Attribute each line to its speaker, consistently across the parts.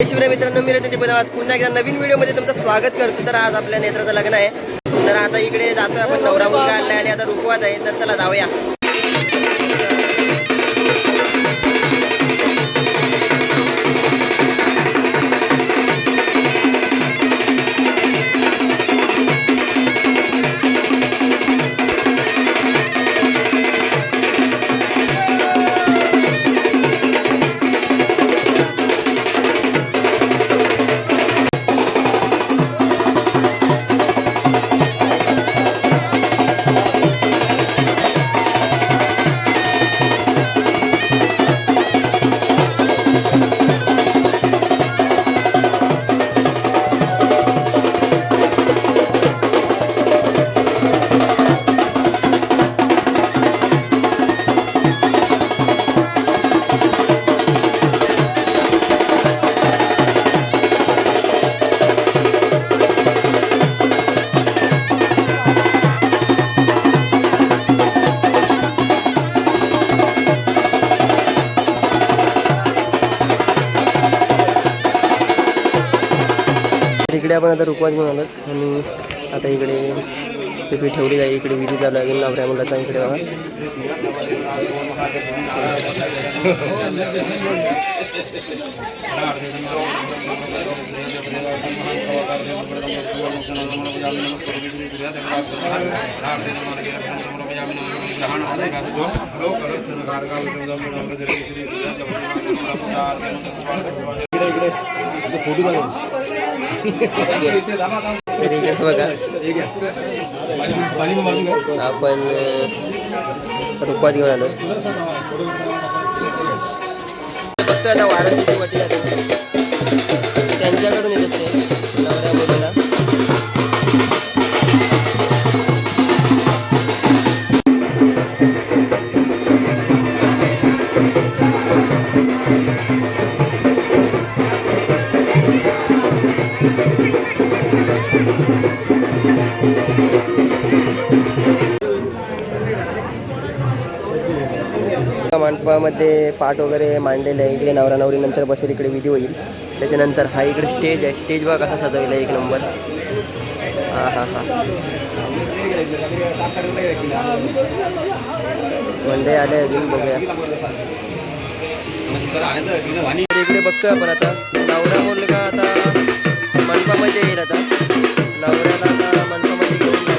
Speaker 1: शिवराय मित्रांनो, मी रतन दीपक आज पुन्हा एकदा नवीन व्हिडिओमध्ये तुमचं स्वागत करतो. तर आज आपल्या नेत्राचं लग्न आहे. तर आता इकडे जातोय आपण, नवरा मुलगा आणलाय आणि आता रुकवात आहे. तर चला जाऊया. इकडे आपण आता रुकवात घेऊन आलो आणि आता इकडे पिपी ठेवली जाईल. इकडे विधी चालू आहे नवऱ्या मुलाचा. इकडे बघा फोटो बघा. आपण रुपात घेऊन आलो. बघतोय आता वाराणसी वाटी त्यांच्याकडून येत असते नवऱ्या मुलीला. मंडपामध्ये पाठ वगैरे मांडलेलं आहे. इकडे नवरा नवरी नंतर बसेल, इकडे विधी होईल. त्याच्यानंतर हा इकडे स्टेज आहे. स्टेज बघा कसा सजवलेला आहे, एक नंबर. हा हा हा मंडळी आले अजून, बघूया. इकडे बघतोय आपण आता नवरा मुलगा आता मंडपामध्ये येईल. आता नवऱ्याला आता मंडपामध्ये घेऊन जाऊ.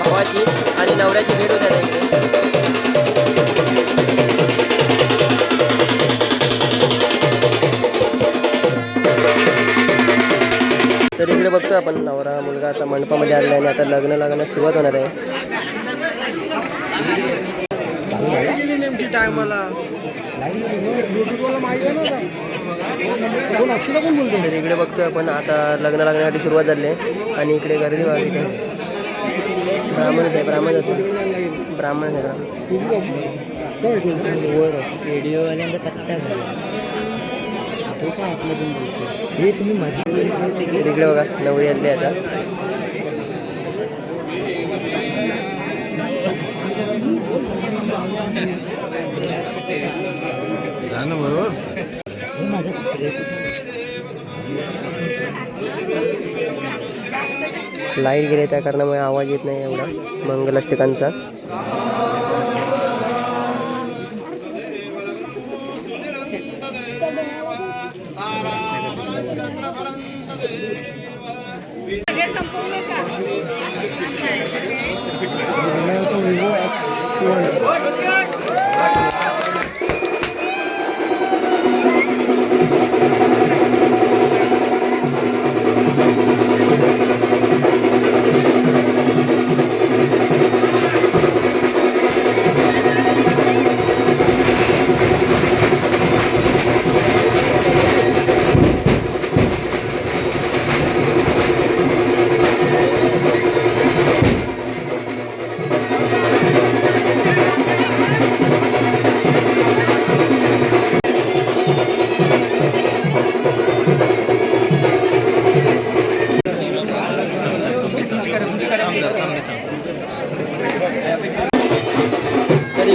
Speaker 1: भावाची आणि नवऱ्याची भेट होत आहे इकडे. तर इकडे बघतो आपण नवरा मुलगा आता मंडपामध्ये आलेला आहे आणि आता लग्न लागण्यास सुरुवात होणार आहे. तर इकडे बघतोय आपण आता लग्न लागण्यासाठी सुरुवात झाली आहे आणि इकडे गर्दी वागली आहे. ब्राह्मणच आहे, ब्राह्मणच आहे, ब्राह्मण आहे. वर रेडिओवाल्यांचा पत्ता तो का आतमधून बोलतो हे तुम्ही मध्ये. इकडे बघा नवरी आली आता. बरोबर लाईट गेले त्या कारणामुळे आवाज येत नाही एवढा मंगलाष्टकांचा. Vivo X200.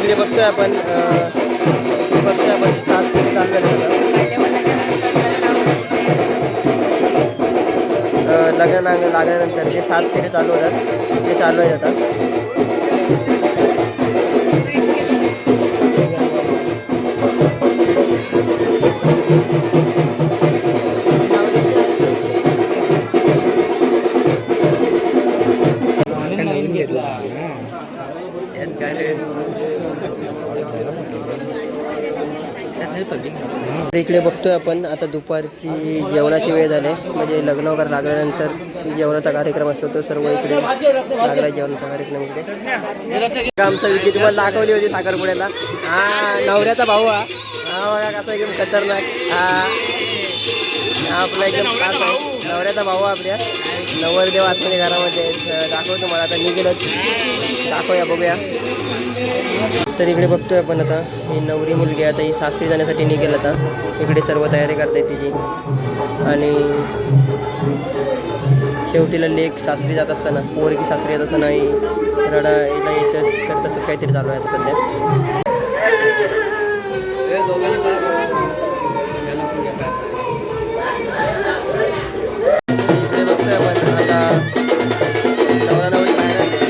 Speaker 1: इकडे बघतोय आपण 7 फेरे चालू झाले लग्न लागल्यानंतर जे 7 फेरे चालू होतात ते चालू आहेत आता. इकडे बघतोय आपण आता दुपारची जेवणाची वेळ झाली म्हणजे लग्न वगैरे लागल्यानंतर जेवणाचा कार्यक्रम असतो तो सर्व इकडे लागला जेवणाचा कार्यक्रम इकडे. आमचा विकी तुम्हाला दाखवली होती साखरपुड्याला. हा नवऱ्याचा भाऊ हा बघा कसा एकदम खतरनाक. हा आपला एकदम खास आहे नवऱ्याचा भाऊ आपल्या. नवरदेव आतमध्ये घरामध्ये दाखवतो मला आता निघेलच दाखवूया बघूया. तर इकडे बघतोय आपण आता ही नवरी मुलगी आता ही सासरी जाण्यासाठी निघेल आता. इकडे सर्व तयारी करतायत तिची आणि शेवटीला लेक सासरी जात असताना पोरगी सासरी येत असताना ही रडायला येतच. तर तसंच काहीतरी चालू आहे आता सध्या. इकडे बघतोय आपण आता नवरा नवरी बाहेर आले.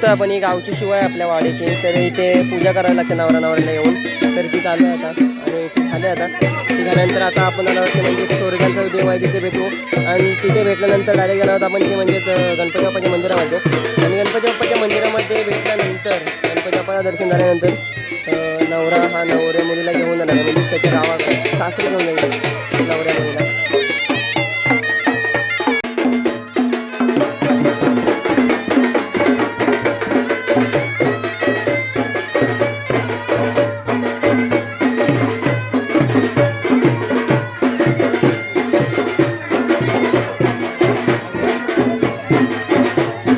Speaker 1: बघतोय आपण ही गावची शिवाय आपल्या वाडीची, तर इथे पूजा करावी लागते नवरा नवऱ्याला येऊन, तर ती चालू आहे आता आणि ती झाली आता. ती झाल्यानंतर आता आपण आलो म्हणजे स्वर्गांचा देव आहे तिथे भेटू आणि तिथे भेटल्यानंतर डायरेक्ट गेलो आहोत आपण ते म्हणजेच गणपती बाप्पाच्या मंदिरामध्ये. आणि गणपती बाप्पाच्या मंदिरामध्ये भेटल्यानंतर गणपती बाप्पाला दर्शन झाल्यानंतर नवरा हा नवऱ्या मुलीला घेऊन जाणार आहे, म्हणजे त्याच्या गावाकडे सासरी घेऊन जाईल नवऱ्या मुलीला.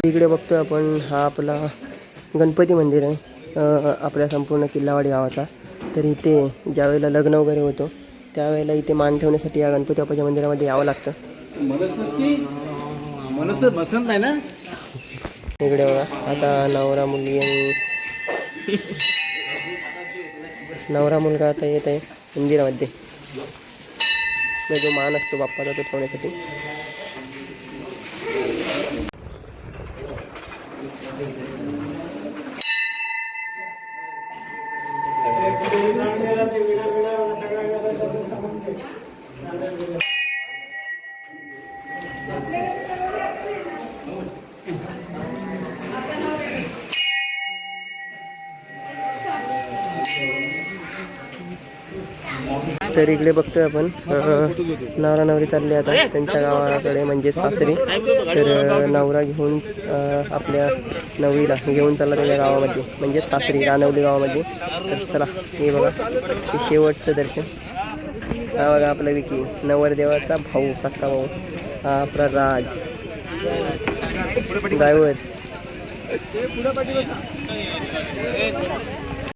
Speaker 1: इकडे बघतोय आपण हा आपला गणपती मंदिर आहे आपल्या संपूर्ण किल्लावाडी गावाचा. तर इथे ज्यावेळेला लग्न वगैरे होतो त्यावेळेला इथे मान ठेवण्यासाठी या गणपती बाप्पाच्या मंदिरामध्ये यावं लागतं. इकडे बघा आता नवरा मुलगी आणि नवरा मुलगा आता येत आहे मंदिरामध्ये, जो मान असतो बाप्पाचा तो ठेवण्यासाठी. तर इकडे बघतोय आपण नवरा नवरी चालले आता त्यांच्या गावाकडे म्हणजे सासरी. तर नवरा घेऊन आपल्या नवरीला घेऊन चालला त्याच्या गावामध्ये म्हणजे सासरी रानवली गावामध्ये. तर चला हे बघा हे शेवटचं दर्शन. हा बघा आपला विकी नवरदेवाचा भाऊ सक्का भाऊ, हा आपला राज ड्रायव्हर.